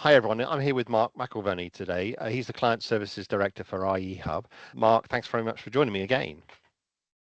Hi everyone, I'm here with Mark McElvanney today. He's the Client Services Director for IEHub. Mark, thanks very much for joining me again.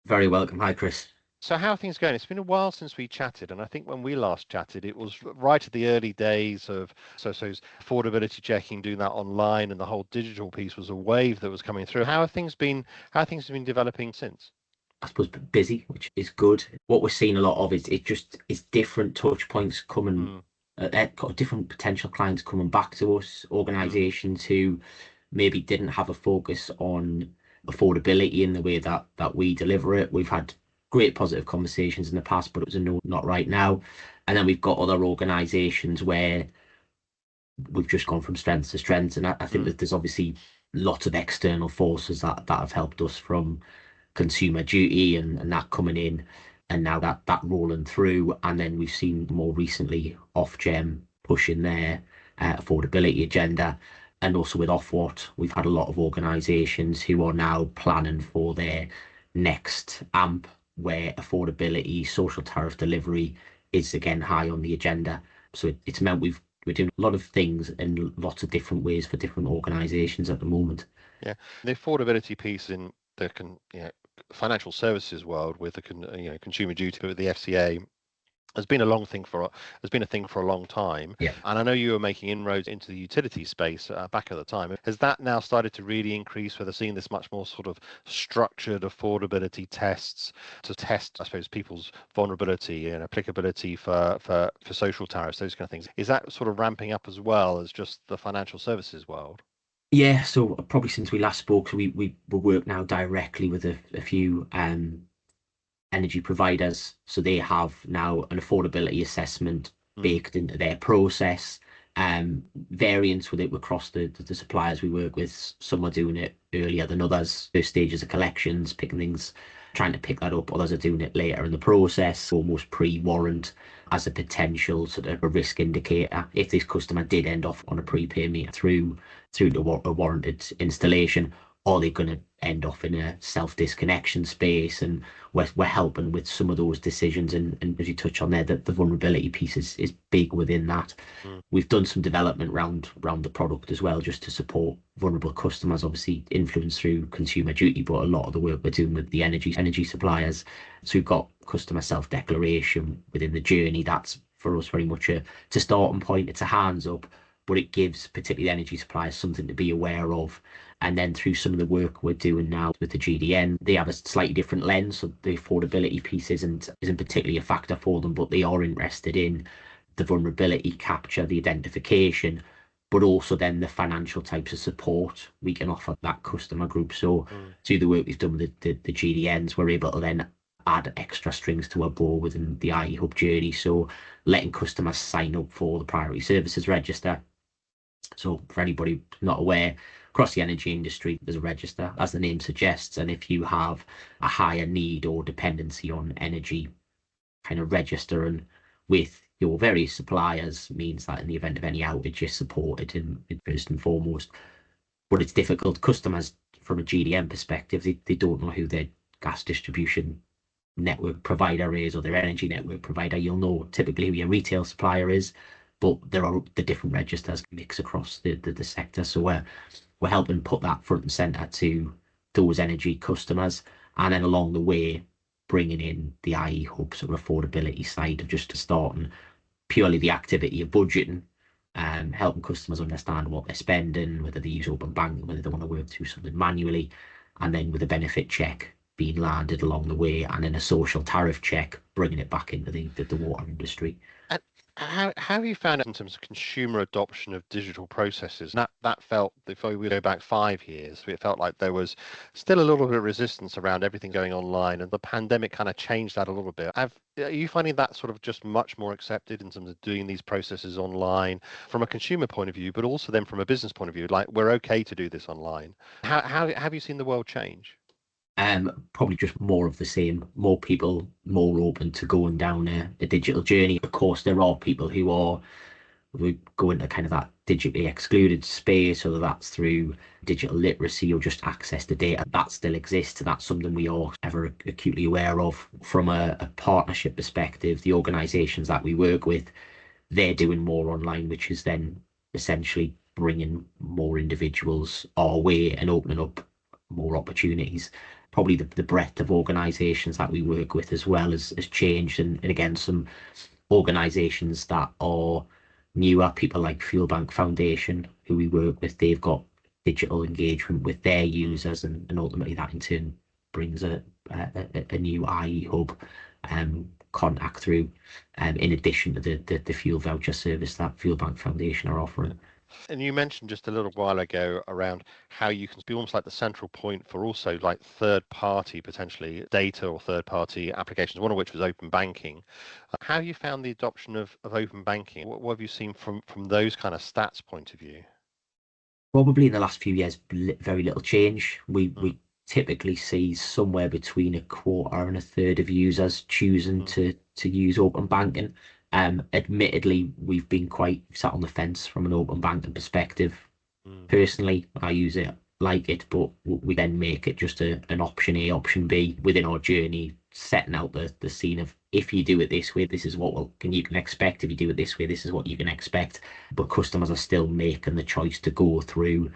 Very welcome. Hi, Chris. So how are things going? It's been a while since we chatted, and I think when we last chatted, it was right at the early days of so affordability checking, doing that online, and the whole digital piece was a wave that was coming through. How have things been? How have things been developing since? I suppose busy, which is good. What we're seeing a lot of is it's different touch points coming, Mm, different potential clients coming back to us, mm, organisations who maybe didn't have a focus on affordability in the way that we deliver it. We've had great positive conversations in the past, but it was a no, not right now. And then we've got other organisations where we've just gone from strength to strength. And I think mm, that there's obviously lots of external forces that have helped us, from consumer duty and that coming in, and now that rolling through. And then we've seen more recently Ofgem pushing their affordability agenda. And also with Ofwat, we've had a lot of organisations who are now planning for their next AMP, where affordability, social tariff delivery is again high on the agenda. So it's meant we're doing a lot of things in lots of different ways for different organisations at the moment. yeah, the affordability piece in the financial services world with the consumer duty with the FCA has been a thing for a long time. Yeah. And I know you were making inroads into the utility space back at the time. Has that now started to really increase, where they're seeing this much more sort of structured affordability tests to test, I suppose, people's vulnerability and applicability for social tariffs, those kind of things? Is that sort of ramping up as well as just the financial services world? Yeah, so probably since we last spoke, so we work now directly with a few energy providers. So they have now an affordability assessment Mm, baked into their process. Variance with it across the suppliers we work with. Some are doing it earlier than others. First stages of collections, picking things, trying to pick that up. Others are doing it later in the process, almost pre-warrant, as a potential sort of a risk indicator. If this customer did end off on a prepay meter through to a warranted installation, are they going to end off in a self-disconnection space? And we're helping with some of those decisions. And as you touch on there, that the vulnerability piece is big within that. mm, We've done some development around the product as well, just to support vulnerable customers, obviously influenced through consumer duty, but a lot of the work we're doing with the energy suppliers. So we've got customer self-declaration within the journey. That's for us very much a starting point. It's a hands up, but it gives particularly the energy suppliers something to be aware of. And then through some of the work we're doing now with the GDN, they have a slightly different lens. So the affordability piece isn't particularly a factor for them, but they are interested in the vulnerability capture, the identification, but also then the financial types of support we can offer that customer group. So mm. through the work we've done with the GDNs, we're able to then add extra strings to our bow within the IEHub journey. So letting customers sign up for the Priority Services Register. So for anybody not aware, across the energy industry, there's a register, as the name suggests. And if you have a higher need or dependency on energy, kind of registering with your various suppliers means that in the event of any outage, you're supported in first and foremost. But it's difficult. Customers, from a GDM perspective, they don't know who their gas distribution network provider is, or their energy network provider. You'll know typically who your retail supplier is, but there are the different registers mix across the sector. So we're helping put that front and center to those energy customers, and then along the way bringing in the IEHub sort of affordability side of just starting purely the activity of budgeting, helping customers understand what they're spending, whether they use open banking, whether they want to work through something manually, and then with a benefit check being landed along the way, and then a social tariff check, bringing it back into the water industry. And how have you found it in terms of consumer adoption of digital processes? That felt, if we go back 5 years, it felt like there was still a little bit of resistance around everything going online, and the pandemic kind of changed that a little bit. Are you finding that sort of just much more accepted in terms of doing these processes online from a consumer point of view, but also then from a business point of view, like we're okay to do this online? How have you seen the world change? Probably just more of the same. More people, more open to going down a digital journey. Of course, there are people who go into kind of that digitally excluded space, whether that's through digital literacy or just access to data. That still exists. That's something we are ever acutely aware of. From a partnership perspective, the organisations that we work with, they're doing more online, which is then essentially bringing more individuals our way and opening up more opportunities. Probably the breadth of organisations that we work with as well has changed, and again, some organisations that are newer, people like Fuel Bank Foundation, who we work with, they've got digital engagement with their users, and ultimately that in turn brings a new IEHub contact through, in addition to the fuel voucher service that Fuel Bank Foundation are offering. And you mentioned just a little while ago around how you can be almost like the central point for also like third party potentially data or third party applications, one of which was open banking. How you found the adoption of open banking? What have you seen from those kind of stats point of view? Probably in the last few years, very little change. Mm, We typically see somewhere between a quarter and a third of users choosing mm, to use open banking. Admittedly, we've been quite sat on the fence from an open banking perspective. mm, Personally, I use it, like it, but we then make it just an option A, option B within our journey, setting out the scene of, if you do it this way, this is what you can expect. If you do it this way, this is what you can expect. But customers are still making the choice to go through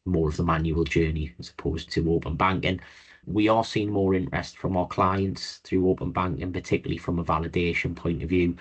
more of the manual journey as opposed to open banking. We are seeing more interest from our clients through open banking, particularly from a validation point of view.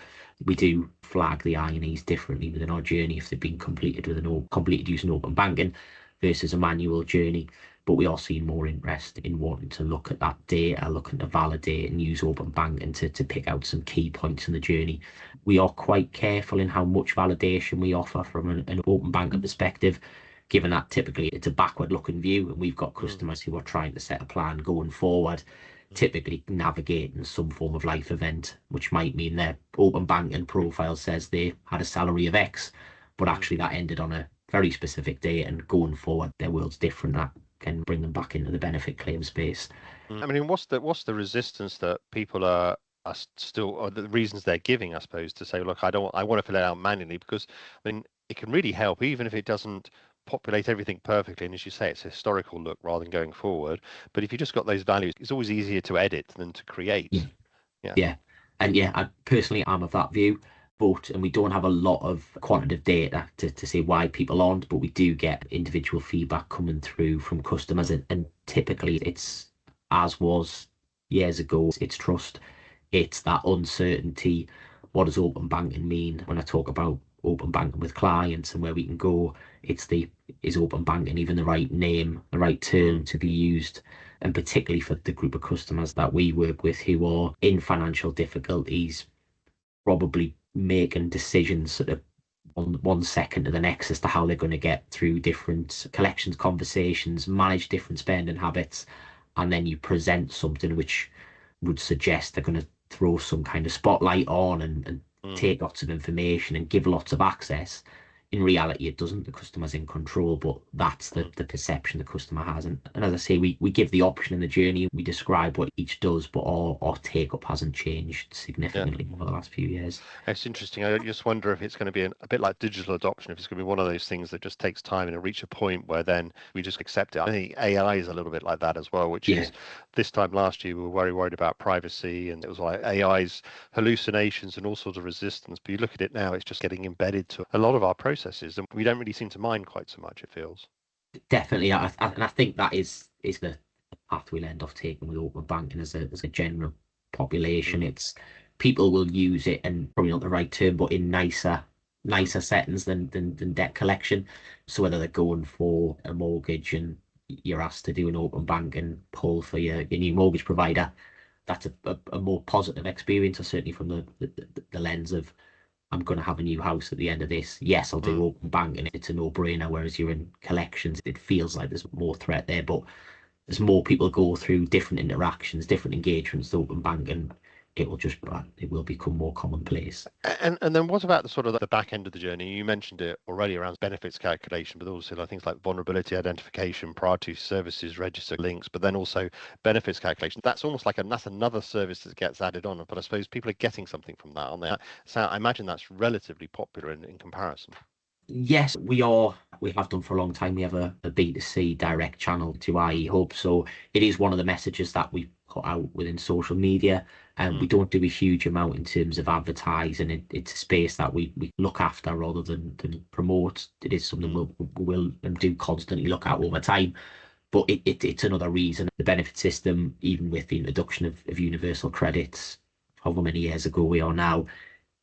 We do flag the I&Es differently within our journey if they've been completed completed using open banking versus a manual journey. But we are seeing more interest in wanting to look at that data, looking to validate and use open banking to pick out some key points in the journey. We are quite careful in how much validation we offer from an open banking perspective, given that typically it's a backward looking view, and we've got mm, customers who are trying to set a plan going forward, mm, typically navigating some form of life event, which might mean their open banking profile says they had a salary of X, but mm. actually that ended on a very specific date, and going forward their world's different. That can bring them back into the benefit claim space. I mean, what's the resistance that people are still, or the reasons they're giving, I suppose, to say, look, I want to fill it out manually, because I mean, it can really help, even if it doesn't populate everything perfectly. And as you say, it's a historical look rather than going forward. But if you just got those values, it's always easier to edit than to Yeah, create. Yeah. yeah. And yeah, I personally am of that view. And we don't have a lot of quantitative data to say why people aren't, but we do get individual feedback coming through from customers, Mm, and typically it's, as was years ago, it's trust, it's that uncertainty. What does open banking mean? When I talk about open banking with clients and where we can go, it's is open banking even the right name, the right mm, term to be used? And particularly for the group of customers that we work with who are in financial difficulties, probably making decisions sort of one second to the next as to how they're going to get through different collections conversations, manage different spending habits, and then you present something which would suggest they're going to throw some kind of spotlight on, and mm. take lots of information and give lots of access. In reality, it doesn't. The customer's in control, but that's Mm. the perception the customer has. And as I say, we give the option in the journey, we describe what each does, but our take up hasn't changed Yeah. significantly over the last few years. It's interesting. I just wonder if it's going to be a bit like digital adoption, if it's going to be one of those things that just takes time and it'll reach a point where then we just accept it. I think AI is a little bit like that as well, which Yeah, is this time last year we were very worried about privacy, and it was like AI's hallucinations and all sorts of resistance. But you look at it now, it's just getting embedded to a lot of our processes, and we don't really seem to mind quite so much, it feels. definitely. And I think that is the path we'll end off taking with open banking as a general population. Mm, It's people will use it, and probably not the right term, but in mm, nicer settings than debt collection. So whether they're going for a mortgage and you're asked to do an open banking pull for your new mortgage provider, that's a more positive experience, or certainly from the lens of, I'm going to have a new house at the end of this. Yes, I'll do mm. open banking. It's a no-brainer. Whereas you're in collections, it feels like there's more threat there. But as more people go through different interactions, different engagements to open banking, it will become more commonplace. And then what about the sort of the back end of the journey? You mentioned it already around benefits calculation, but also like things like vulnerability identification, priority services, register links, but then also benefits calculation. That's almost like that's another service that gets added on. But I suppose people are getting something from that, aren't they? So I imagine that's relatively popular in comparison. Yes, we have done for a long time. We have a B2C direct channel to IEHub. So it is one of the messages that we put out within social media. And we don't do a huge amount in terms of advertising. It's a space that we look after rather than promote. It is something we'll and do constantly look at over time. But it's another reason. The benefit system, even with the introduction of universal credits, however many years ago we are now,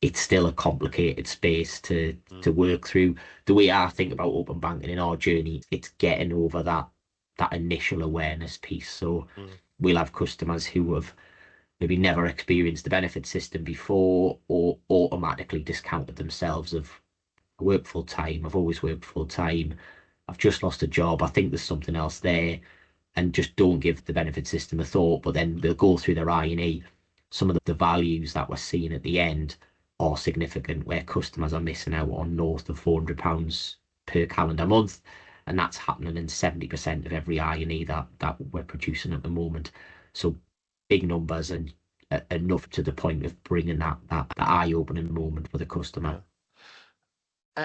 it's still a complicated space to work through. The way I think about open banking in our journey, it's getting over that initial awareness piece. So we'll have customers who have maybe never experienced the benefit system before or automatically discounted themselves of I work full time, I've always worked full time, I've just lost a job, I think there's something else there, and just don't give the benefit system a thought. But then they'll go through their I&E. Some of the values that we're seeing at the end are significant, where customers are missing out on north of £400 per calendar month, and that's happening in 70% of every I&E that we're producing at the moment. So big numbers and enough to the point of bringing that eye-opening moment for the customer.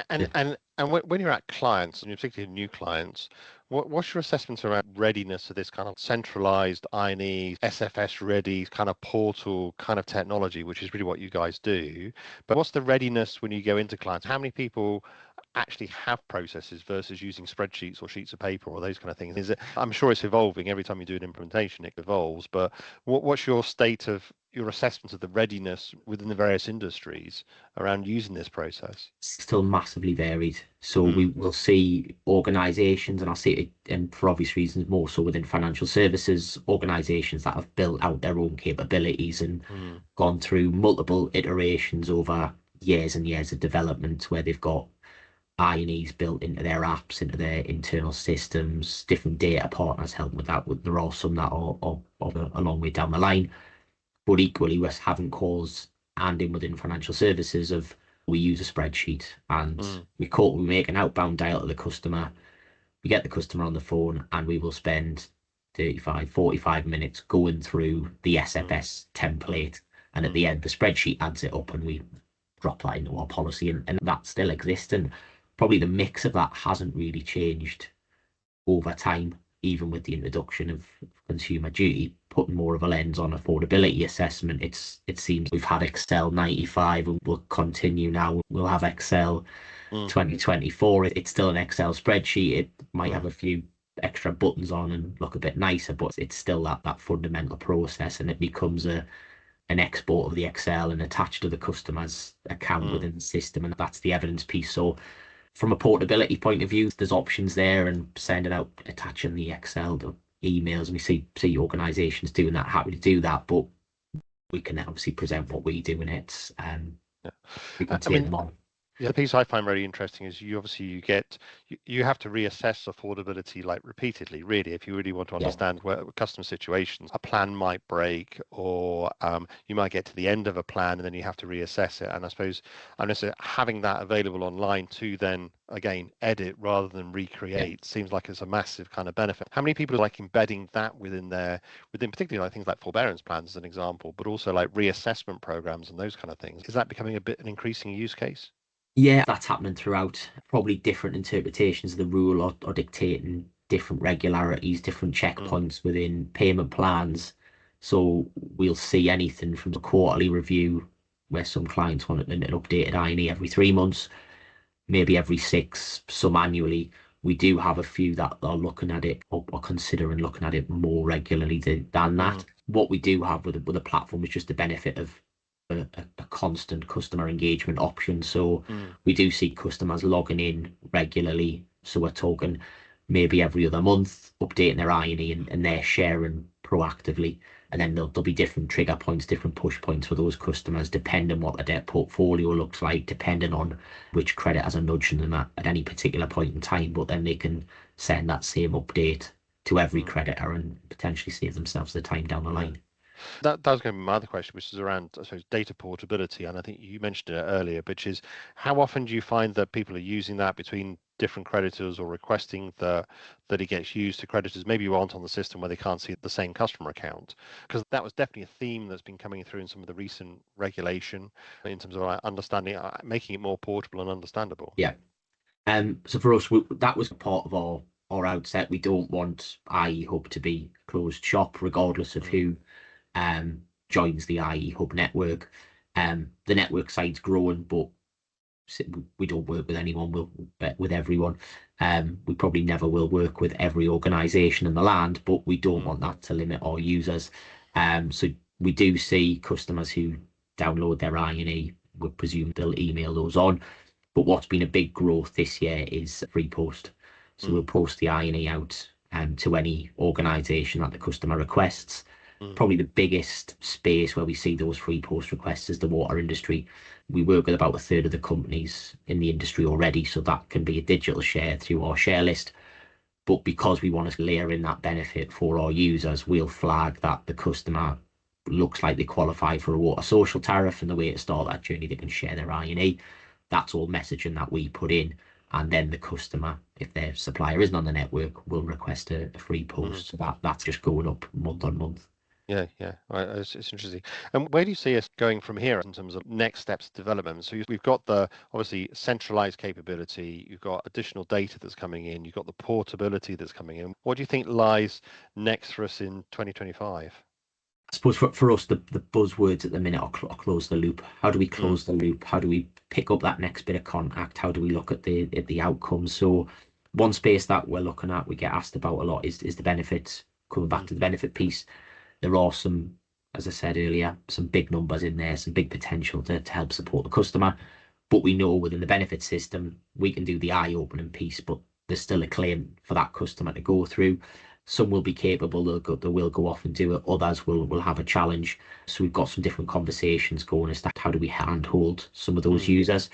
And when you're at clients, and particularly new clients, what's your assessment around readiness of this kind of centralized INE, SFS ready kind of portal kind of technology, which is really what you guys do? But what's the readiness when you go into clients? How many people actually have processes versus using spreadsheets or sheets of paper or those kind of things? I'm sure it's evolving every time you do an implementation, it evolves. But what's your state of your assessment of the readiness within the various industries around using this process? Still massively varied. So we will see organizations, and I'll see it, and for obvious reasons, more so within financial services, organizations that have built out their own capabilities and gone through multiple iterations over years and years of development, where they've got I&Es built into their apps, into their internal systems, different data partners helping with that. There are some that are a long way down the line. But equally, we're having calls and in within financial services of we use a spreadsheet and we make an outbound dial to the customer. We get the customer on the phone and we will spend 35, 45 minutes going through the SFS template. And at the end, the spreadsheet adds it up and we drop that into our policy, and that still exists. And probably the mix of that hasn't really changed over time, even with the introduction of consumer duty, putting more of a lens on affordability assessment. It seems we've had Excel 95 and we'll continue now. We'll have Excel 2024. It's still an Excel spreadsheet. It might have a few extra buttons on and look a bit nicer, but it's still that fundamental process, and it becomes an export of the Excel and attached to the customer's account within the system, and that's the evidence piece. So from a portability point of view, there's options there, and sending out, attaching the Excel to emails, and we see organisations doing that, happy to do that, but we can obviously present what we do in it, and we can take them on. Yeah, the piece I find really interesting is you have to reassess affordability like repeatedly, really, if you really want to understand where customer situations a plan might break, or you might get to the end of a plan and then you have to reassess it. And I suppose having that available online to then again edit rather than recreate seems like it's a massive kind of benefit. How many people are like embedding that within particularly like things like forbearance plans as an example, but also like reassessment programs and those kind of things? Is that becoming an increasing use case? Yeah, that's happening throughout. Probably different interpretations of the rule or dictating different regularities, different checkpoints within payment plans. So we'll see anything from the quarterly review, where some clients want an updated I&E every 3 months, maybe every 6, some annually. We do have a few that are looking at it or considering looking at it more regularly than that. What we do have with a platform is just the benefit of a constant customer engagement option. So we do see customers logging in regularly. So we're talking maybe every other month, updating their I&E and they're sharing proactively. And then there'll be different trigger points, different push points for those customers, depending on what their debt portfolio looks like, depending on which credit has a nudge in them at any particular point in time. But then they can send that same update to every creditor and potentially save themselves the time down the line. That was going to be my other question, which is around, I suppose, data portability. And I think you mentioned it earlier, which is how often do you find that people are using that between different creditors or requesting that it gets used to creditors maybe who aren't on the system where they can't see the same customer account? Because that was definitely a theme that's been coming through in some of the recent regulation in terms of understanding, making it more portable and understandable. Yeah. So for us, that was part of our outset. We don't want IEHub to be closed shop, regardless of Mm, who joins the IEHub network. The network side's growing, but we don't work with anyone. We'll with everyone. We probably never will work with every organisation in the land, but we don't mm, want that to limit our users. So we do see customers who download their INE. We presume they'll email those on. But what's been a big growth this year is free post. So we'll mm, post the INE out to any organisation that the customer requests. mm, Probably the biggest space where we see those free post requests is the water industry. We work with about a third of the companies in the industry already, so that can be a digital share through our share list. But because we want to layer in that benefit for our users, we'll flag that the customer looks like they qualify for a water social tariff, and the way to start mm, that journey, they can share their INE. That's all messaging that we put in. And then the customer, if their supplier isn't on the network, will request a free mm. post. So that's just going up month on month. Yeah, yeah, right. It's interesting. And where do you see us going from here in terms of next steps development? So we've got the obviously centralized capability, you've got additional data that's coming in, you've got the portability that's coming in. What do you think lies next for us in 2025? I suppose for us, the buzzwords at the minute are, close the loop. How do we Mm, close the loop? How do we pick up that next bit of contact? How do we look at the outcomes? So one space that we're looking at, we get asked about a lot, is the benefits. Coming back mm, to the benefit piece, there are some, as I said earlier, some big numbers in there, some big potential to help support the customer. But we know within the benefit system, we can do the eye-opening piece, but there's still a claim for that customer to go through. Some will be capable, they will go off and do it. Others will have a challenge. So we've got some different conversations going as to how do we handhold some of those mm, users.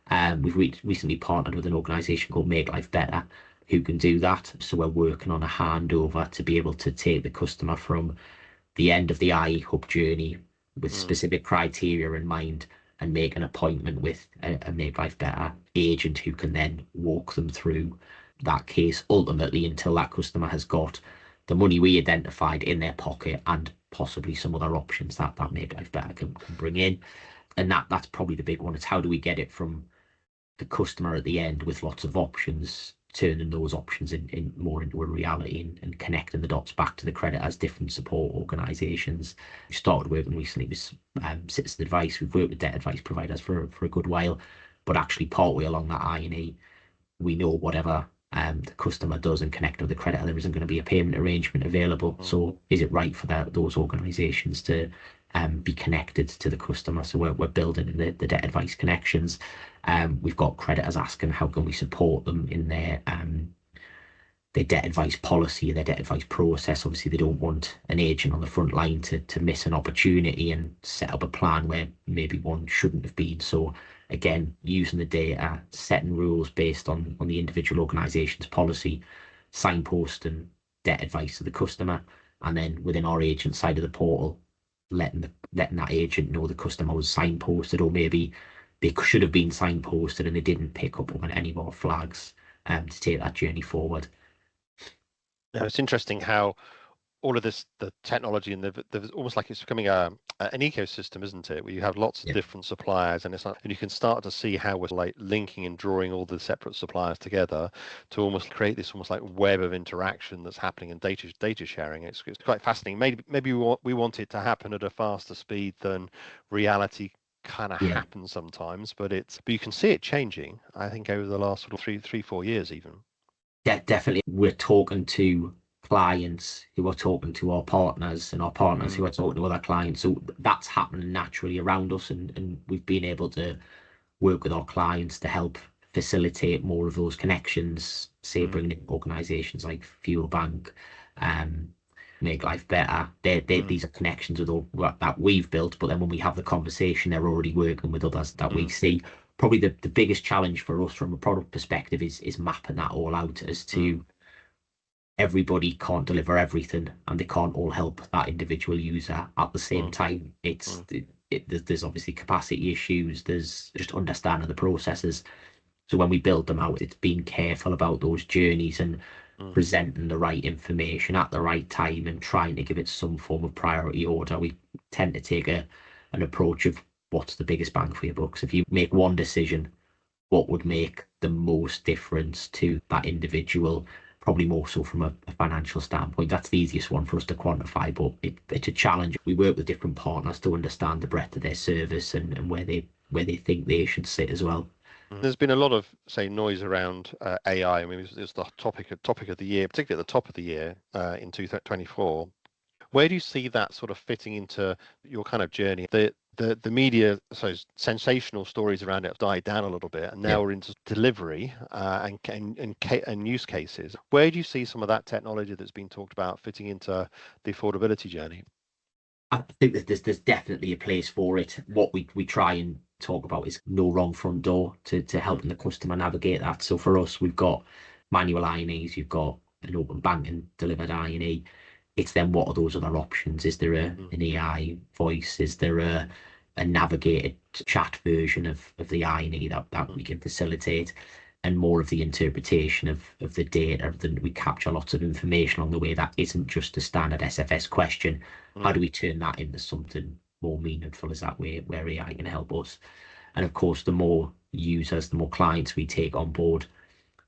We've recently partnered with an organisation called Make Life Better, who can do that. So we're working on a handover to be able to take the customer from the end of the IEHub journey with mm, specific criteria in mind, and make an appointment with a Make Life Better agent who can then walk them through that case ultimately until that customer has got the money we identified in their pocket and possibly some other options that Make Life Better can bring in. And that's probably the big one. It's how do we get it from the customer at the end with lots of options, turning those options in more into a reality, and connecting the dots back to the credit as different support organisations. We started working recently with citizen advice. We've worked with debt advice providers for a good while, but actually partway along that INE, we know whatever the customer does and connect with the creditor, there isn't going to be a payment arrangement available. mm, So is it right for those organisations to be connected to the customer? So we're building the debt advice connections. We've got creditors asking how can we support them in their debt advice policy, their debt advice process. Obviously, they don't want an agent on the front line to miss an opportunity and set up a plan where maybe one shouldn't have been. So again, using the data, setting rules based on the individual organisation's policy, signposting debt advice to the customer, and then within our agent side of the portal, letting that agent know the customer was signposted, or maybe they should have been signposted and they didn't pick up on any more flags to take that journey forward. Now, it's interesting how all of this, the technology and the almost like it's becoming an ecosystem, isn't it? Where you have lots of Yeah. different suppliers, and it's like, and you can start to see how we're like linking and drawing all the separate suppliers together to almost create this almost like web of interaction that's happening in data sharing. It's quite fascinating. Maybe we want it to happen at a faster speed than reality kind of Yeah. happens sometimes, but you can see it changing. I think over the last sort of 3, 4 years even. Definitely, we're talking to clients who are talking to our partners, and our partners who Mm, are talking to other clients. So that's happening naturally around us, and we've been able to work with our clients to help facilitate more of those connections, say mm, bringing in organisations like Fuel Bank, um, Make Life Better. mm, These are connections with all that we've built, but then when we have the conversation, they're already working with others that we mm, see. Probably the biggest challenge for us from a product perspective is mapping that all out as mm, to everybody can't deliver everything, and they can't all help that individual user at the same mm, time. mm, There's obviously capacity issues. There's just understanding the processes. So when we build them out, it's being careful about those journeys and mm. presenting the right information at the right time and trying to give it some form of priority order. We tend to take an approach of what's the biggest bang for your bucks. If you make one decision what would make the most difference to that individual, probably more so from a financial standpoint. That's the easiest one for us to quantify, but it's a challenge. We work with different partners to understand the breadth of their service and where they think they should sit as well. There's been a lot of, say, noise around AI. I mean, it's the topic of the year, particularly at the top of the year in 2024. Where do you see that sort of fitting into your kind of journey? The media, so sensational stories around it have died down a little bit, and now we're into delivery and use cases. Where do you see some of that technology that's been talked about fitting into the affordability journey? I think that there's definitely a place for it. What we try and talk about is no wrong front door to helping the customer navigate that. So for us, we've got manual INEs, you've got an open banking delivered INE. It's then what are those other options? Is there an AI voice? Is there a navigated chat version of the INE that we can facilitate? And more of the interpretation of the data. Then we capture lots of information on the way that isn't just a standard SFS question. How do we turn that into something more meaningful? Is that way where AI can help us? And of course, the more users, the more clients we take on board,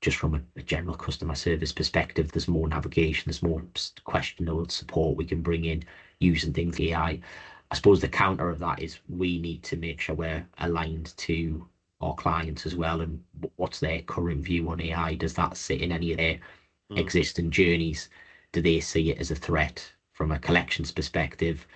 just from a general customer service perspective, there's more navigation, there's more questionable support we can bring in using things like AI. I suppose the counter of that is we need to make sure we're aligned to our clients as well, and what's their current view on AI? Does that sit in any of their existing journeys? Do they see it as a threat from a collections perspective,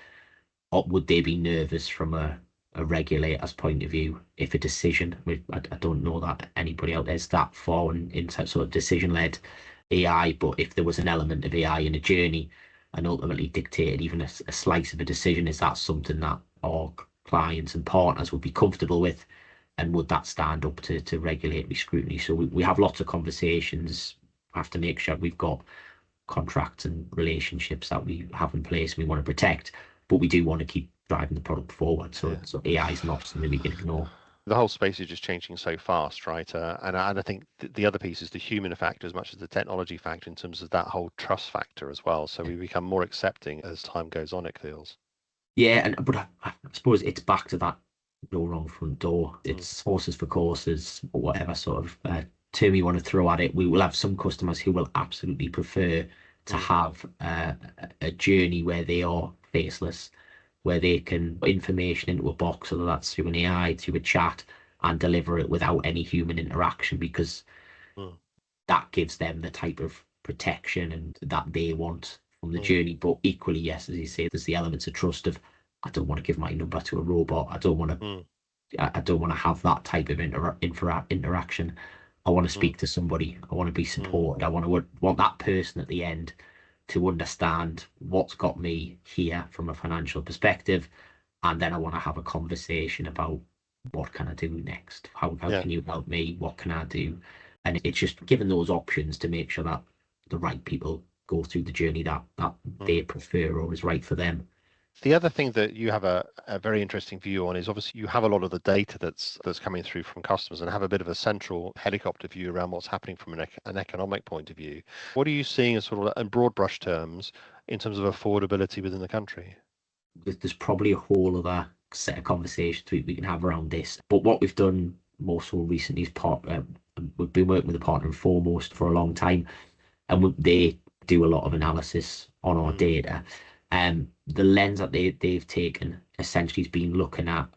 or would they be nervous from a regulator's point of view if a decision, I don't know that anybody out there's that far in sort of decision-led AI, but if there was an element of AI in a journey and ultimately dictated even a slice of a decision, is that something that our clients and partners would be comfortable with? And would that stand up to regulatory scrutiny? So we have lots of conversations. We have to make sure we've got contracts and relationships that we have in place and we want to protect, but we do want to keep driving the product forward. So AI is not something we can ignore. The whole space is just changing so fast, right? And I think the other piece is the human factor as much as the technology factor in terms of that whole trust factor as well. So we become more accepting as time goes on, it feels. Yeah, but I suppose it's back to that no wrong front door. It's horses for courses, or whatever sort of term you want to throw at it. We will have some customers who will absolutely prefer to have a journey where they are faceless, where they can put information into a box, whether that's through an AI, through a chat, and deliver it without any human interaction, because that gives them the type of protection and that they want from the journey. But equally, yes, as you say, there's the elements of trust of, I don't want to give my number to a robot. I don't want to have that type of interaction. I want to speak to somebody. I want to be supported. I want that person at the end to understand what's got me here from a financial perspective, and then I want to have a conversation about what can I do next? How can you help me? What can I do? And it's just giving those options to make sure that the right people go through the journey that they prefer or is right for them. The other thing that you have a very interesting view on is obviously you have a lot of the data that's coming through from customers and have a bit of a central helicopter view around what's happening from an economic point of view. What are you seeing as sort of in broad brush terms in terms of affordability within the country? There's probably a whole other set of conversations we can have around this. But what we've done more so recently is we've been working with a partner in Foremost for a long time, and they do a lot of analysis on our data. The lens that they've taken essentially has been looking at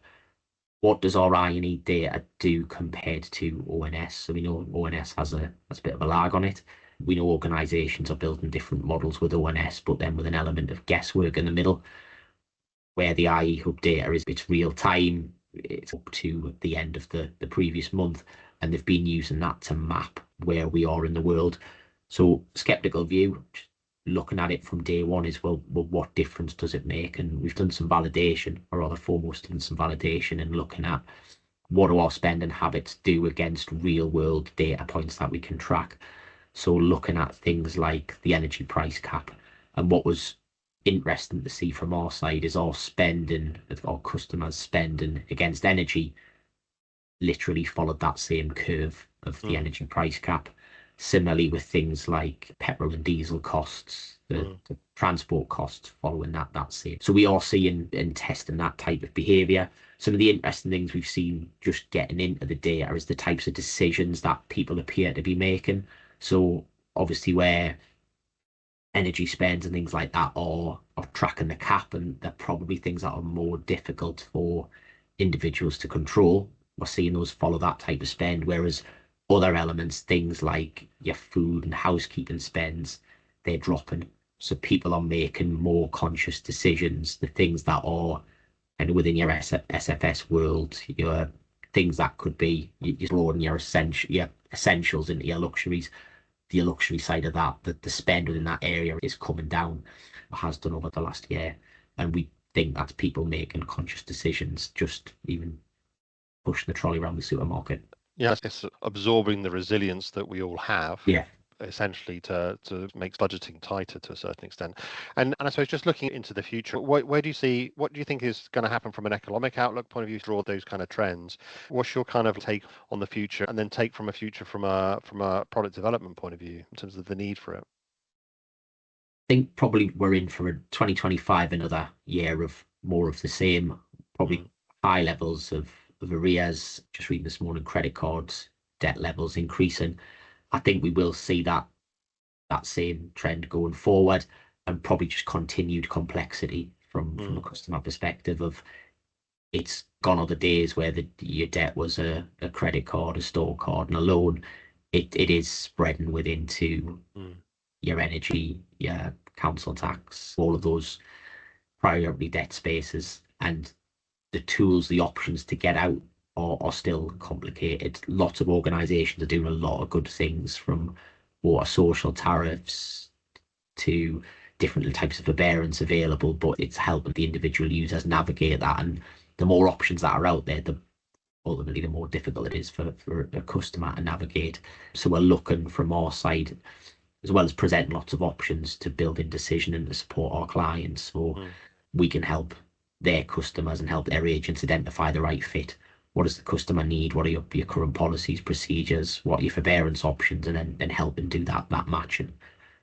what does our INE data do compared to ONS. So we know ONS has a bit of a lag on it. We know organisations are building different models with ONS, but then with an element of guesswork in the middle, where the IEHub data it's real time. It's up to the end of the previous month, and they've been using that to map where we are in the world. So skeptical view, looking at it from day one is, well, what difference does it make? And we've done some validation, or rather Foremost done some validation and looking at what do our spending habits do against real world data points that we can track. So looking at things like the energy price cap, and what was interesting to see from our side is our spending, our customers spending against energy literally followed that same curve of the energy price cap. Similarly with things like petrol and diesel costs, the transport costs following that same. So we are seeing and testing that type of behaviour. Some of the interesting things we've seen just getting into the data is the types of decisions that people appear to be making. So obviously where energy spends and things like that are tracking the cap, and they're probably things that are more difficult for individuals to control. We're seeing those follow that type of spend, whereas other elements, things like your food and housekeeping spends, they're dropping. So people are making more conscious decisions. The things that are and within your SFS world, your things that could be you're loading your essentials into your luxuries. The luxury side of that, the spend within that area is coming down, has done over the last year, and we think that's people making conscious decisions, just even pushing the trolley around the supermarket. Yeah, it's absorbing the resilience that we all have. Yeah. Essentially to make budgeting tighter to a certain extent. And I suppose just looking into the future, where do you see, what do you think is going to happen from an economic outlook point of view, draw those kind of trends? What's your kind of take on the future, and then take from a future from a product development point of view in terms of the need for it? I think probably we're in for a 2025, another year of more of the same, probably high levels of arrears. Just reading this morning, credit cards, debt levels increasing. I think we will see that same trend going forward, and probably just continued complexity from a customer perspective of it's gone are the days where your debt was a credit card, a store card, and a loan. It is spreading within to your energy, your council tax, all of those priority debt spaces, and the tools, the options to get out are still complicated. Lots of organisations are doing a lot of good things, from water social tariffs to different types of forbearance available, but it's helping the individual users navigate that. And the more options that are out there, ultimately the more difficult it is for a customer to navigate. So we're looking from our side, as well as presenting lots of options, to build in decision and to support our clients, so we can help their customers and help their agents identify the right fit. What does the customer need? What are your current policies, procedures? What are your forbearance options? And then help them do that matching.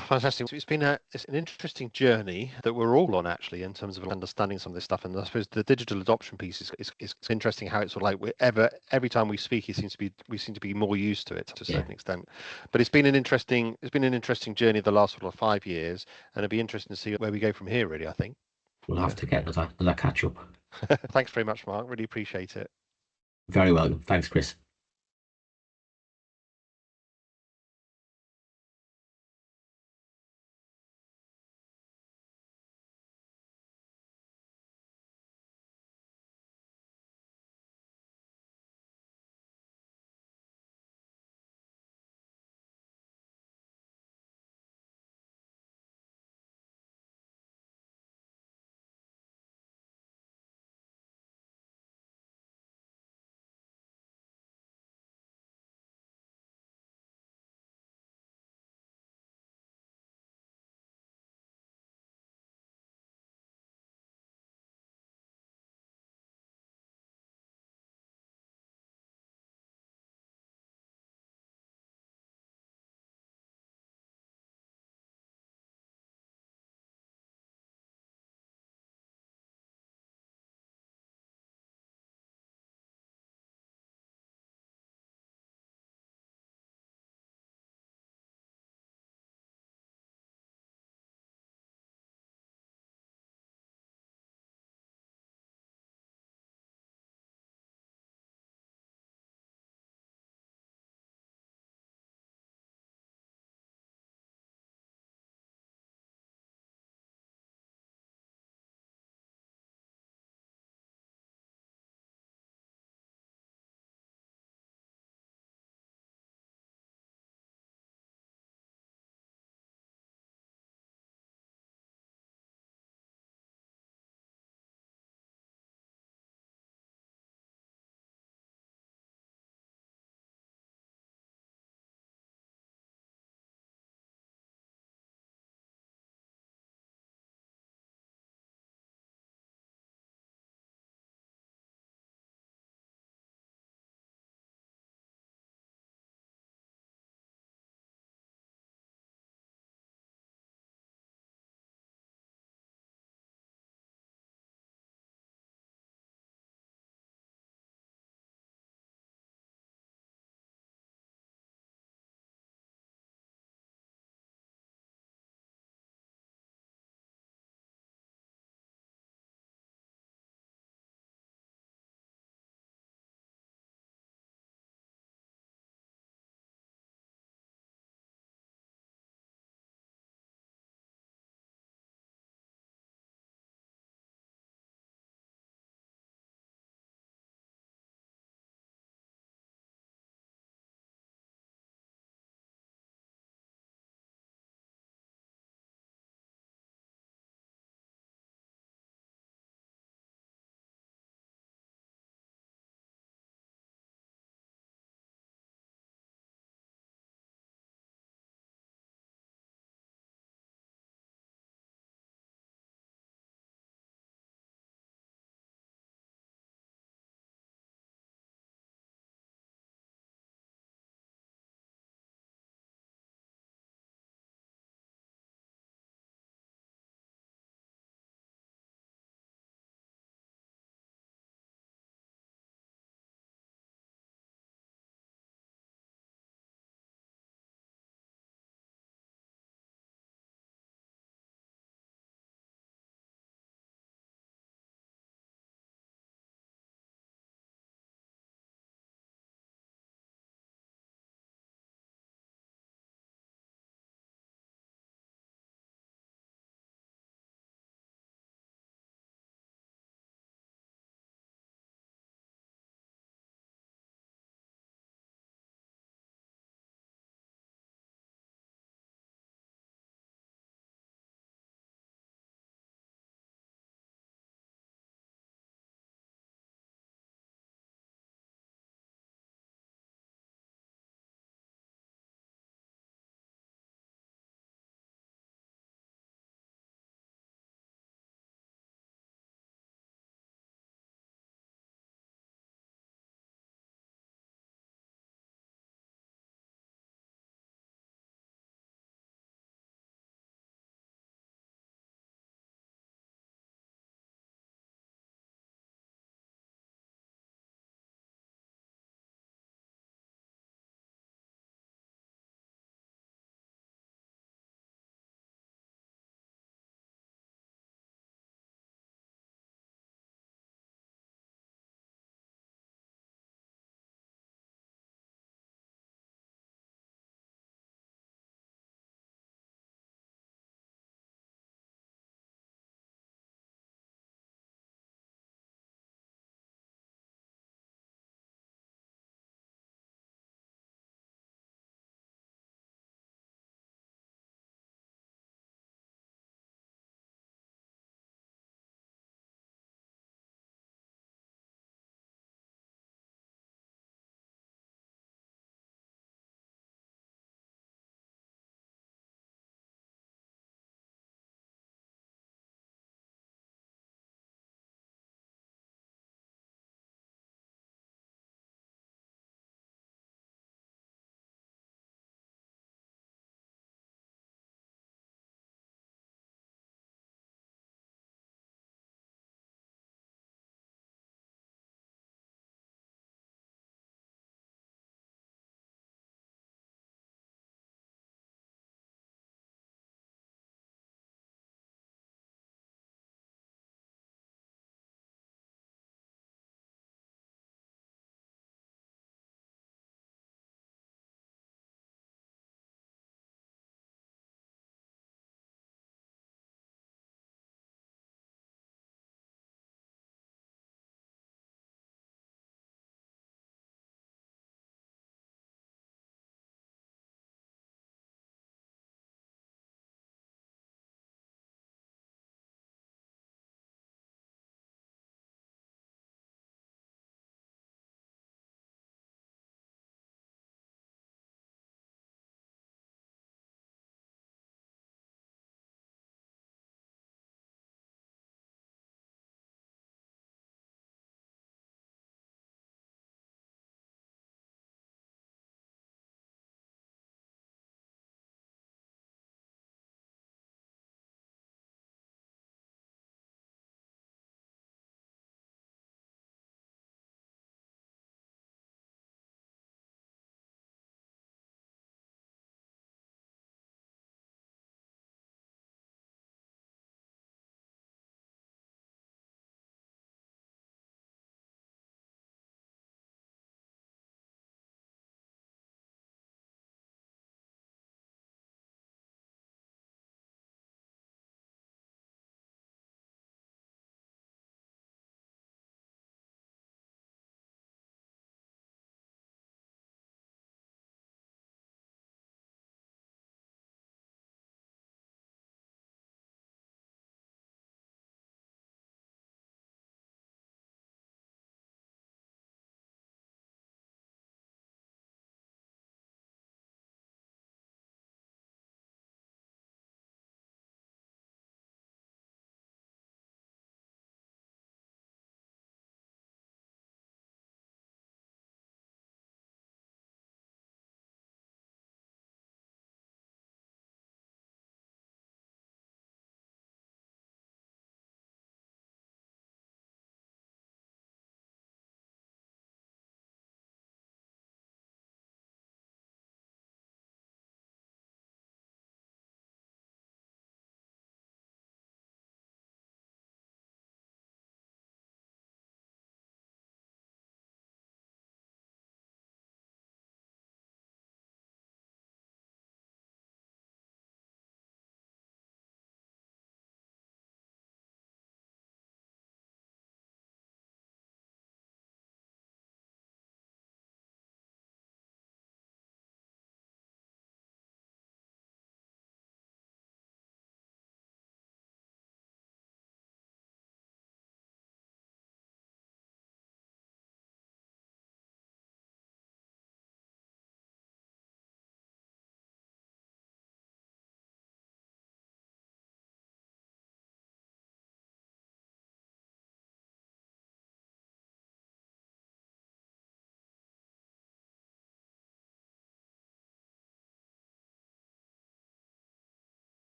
Fantastic. So it's an interesting journey that we're all on, actually, in terms of understanding some of this stuff. And I suppose the digital adoption piece is interesting, how it's sort of like every time we speak, we seem to be more used to it to a certain extent. But it's been an interesting journey the last sort of 5 years, and it'll be interesting to see where we go from here, really, I think. We'll have to get another catch up. Thanks very much, Mark. Really appreciate it. Very welcome. Thanks, Chris.